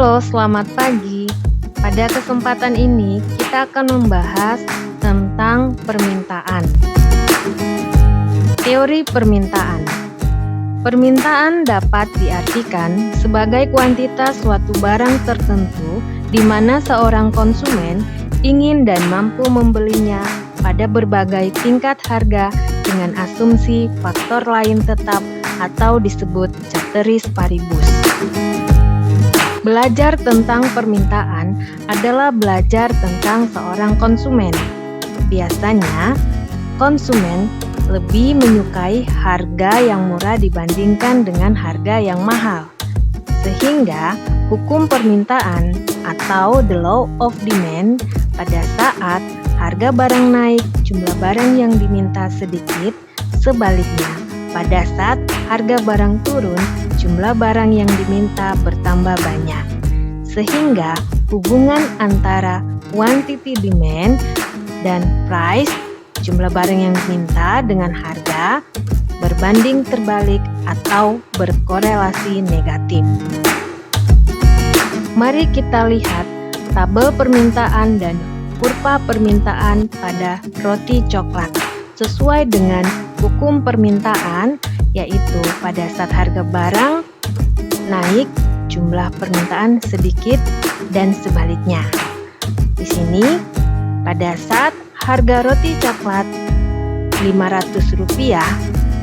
Halo, selamat pagi. Pada kesempatan ini, kita akan membahas tentang permintaan. Teori permintaan. Permintaan dapat diartikan sebagai kuantitas suatu barang tertentu di mana seorang konsumen ingin dan mampu membelinya pada berbagai tingkat harga dengan asumsi faktor lain tetap atau disebut ceteris paribus. Belajar tentang permintaan adalah belajar tentang seorang konsumen. Biasanya, konsumen lebih menyukai harga yang murah dibandingkan dengan harga yang mahal. Sehingga, hukum permintaan atau the law of demand pada saat harga barang naik, jumlah barang yang diminta sedikit. Sebaliknya, pada saat harga barang turun, jumlah barang yang diminta bertambah banyak. Sehingga hubungan antara quantity demand dan price, jumlah barang yang diminta dengan harga, berbanding terbalik atau berkorelasi negatif. Mari kita lihat tabel permintaan dan kurva permintaan pada roti coklat sesuai dengan hukum permintaan, yaitu pada saat harga barang naik, jumlah permintaan sedikit dan sebaliknya. Di sini, pada saat harga roti coklat Rp500,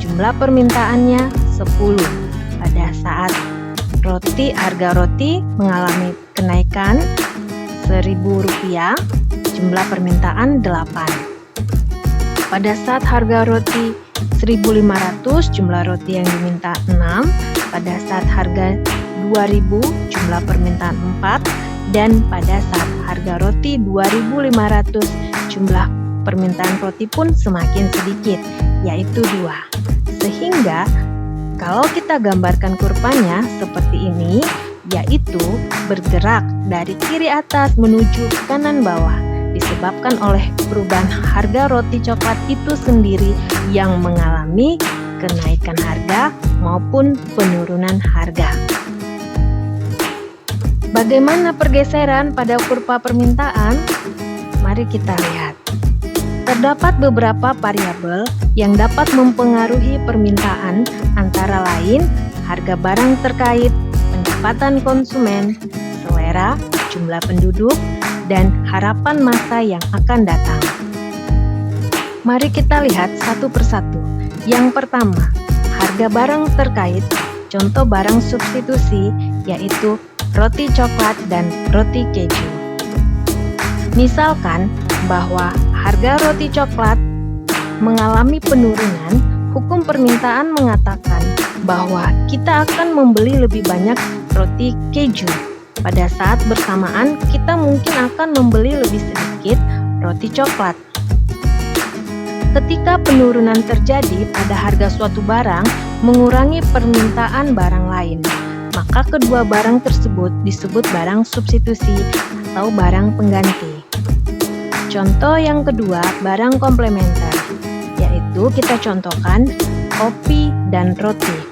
jumlah permintaannya 10. Pada saat harga roti mengalami kenaikan Rp1.000, jumlah permintaan 8. Pada saat harga roti 1.500, jumlah roti yang diminta 6. Pada saat harga 2.000, jumlah permintaan 4. Dan pada saat harga roti 2.500, jumlah permintaan roti pun semakin sedikit, yaitu 2. Sehingga, kalau kita gambarkan kurvanya seperti ini, yaitu bergerak dari kiri atas menuju kanan bawah, disebabkan oleh perubahan harga roti coklat itu sendiri yang mengalami kenaikan harga maupun penurunan harga. Bagaimana pergeseran pada kurva permintaan? Mari kita lihat. Terdapat beberapa variabel yang dapat mempengaruhi permintaan, antara lain harga barang terkait, pendapatan konsumen, selera, jumlah penduduk, dan harapan masa yang akan datang. Mari kita lihat satu persatu. Yang pertama, harga barang terkait, contoh barang substitusi, yaitu roti coklat dan roti keju. Misalkan bahwa harga roti coklat mengalami penurunan, hukum permintaan mengatakan bahwa kita akan membeli lebih banyak roti keju. Pada saat bersamaan, kita mungkin akan membeli lebih sedikit roti coklat. Ketika penurunan terjadi pada harga suatu barang, mengurangi permintaan barang lain, maka kedua barang tersebut disebut barang substitusi atau barang pengganti. Contoh yang kedua, barang komplementer, yaitu kita contohkan kopi dan roti.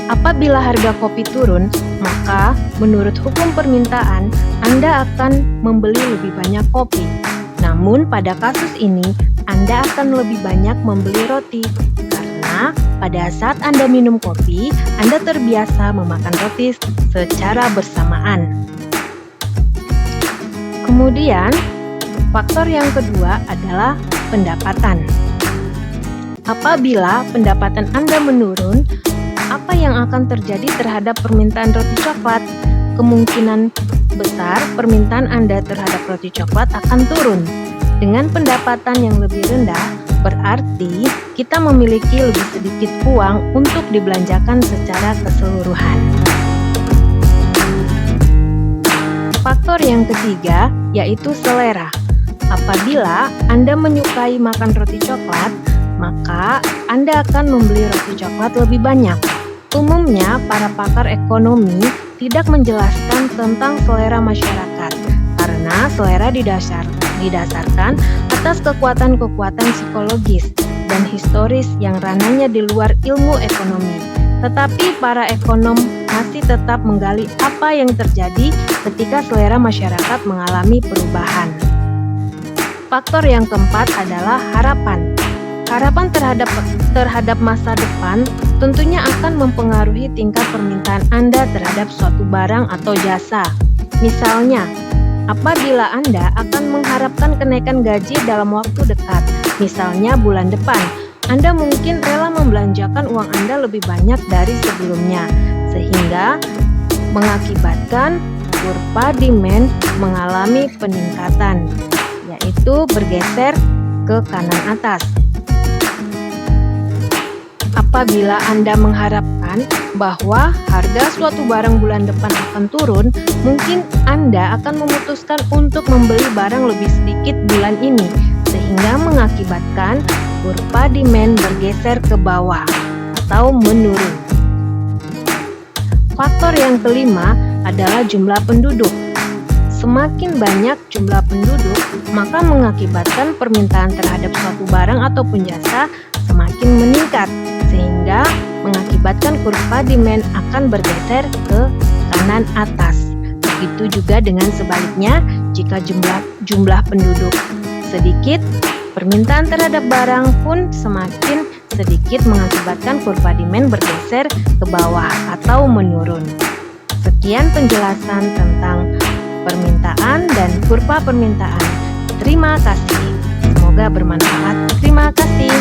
Apabila harga kopi turun, maka menurut hukum permintaan, Anda akan membeli lebih banyak kopi. Namun pada kasus ini, Anda akan lebih banyak membeli roti, karena pada saat Anda minum kopi, Anda terbiasa memakan roti secara bersamaan. Kemudian, faktor yang kedua adalah pendapatan. Apabila pendapatan Anda menurun, apa yang akan terjadi terhadap permintaan roti coklat? Kemungkinan besar permintaan Anda terhadap roti coklat akan turun. Dengan pendapatan yang lebih rendah, berarti kita memiliki lebih sedikit uang untuk dibelanjakan secara keseluruhan. Faktor yang ketiga yaitu selera. Apabila Anda menyukai makan roti coklat, maka Anda akan membeli roti coklat lebih banyak. Umumnya, para pakar ekonomi tidak menjelaskan tentang selera masyarakat, karena selera didasarkan atas kekuatan-kekuatan psikologis dan historis yang ranahnya di luar ilmu ekonomi. Tetapi para ekonom masih tetap menggali apa yang terjadi ketika selera masyarakat mengalami perubahan. Faktor yang keempat adalah harapan. Harapan terhadap masa depan tentunya akan mempengaruhi tingkat permintaan Anda terhadap suatu barang atau jasa. Misalnya, apabila Anda akan mengharapkan kenaikan gaji dalam waktu dekat, misalnya bulan depan, Anda mungkin rela membelanjakan uang Anda lebih banyak dari sebelumnya, sehingga mengakibatkan kurva demand mengalami peningkatan, yaitu bergeser ke kanan atas. Apabila Anda mengharapkan bahwa harga suatu barang bulan depan akan turun, mungkin Anda akan memutuskan untuk membeli barang lebih sedikit bulan ini, sehingga mengakibatkan kurva demand bergeser ke bawah atau menurun. Faktor yang kelima adalah jumlah penduduk. Semakin banyak jumlah penduduk, maka mengakibatkan permintaan terhadap suatu barang ataupun jasa semakin meningkat, sehingga mengakibatkan kurva demand akan bergeser ke kanan atas. Begitu juga dengan sebaliknya, jika jumlah penduduk sedikit, permintaan terhadap barang pun semakin sedikit, mengakibatkan kurva demand bergeser ke bawah atau menurun. Sekian penjelasan tentang permintaan dan kurva permintaan. Terima kasih. Semoga bermanfaat. Terima kasih.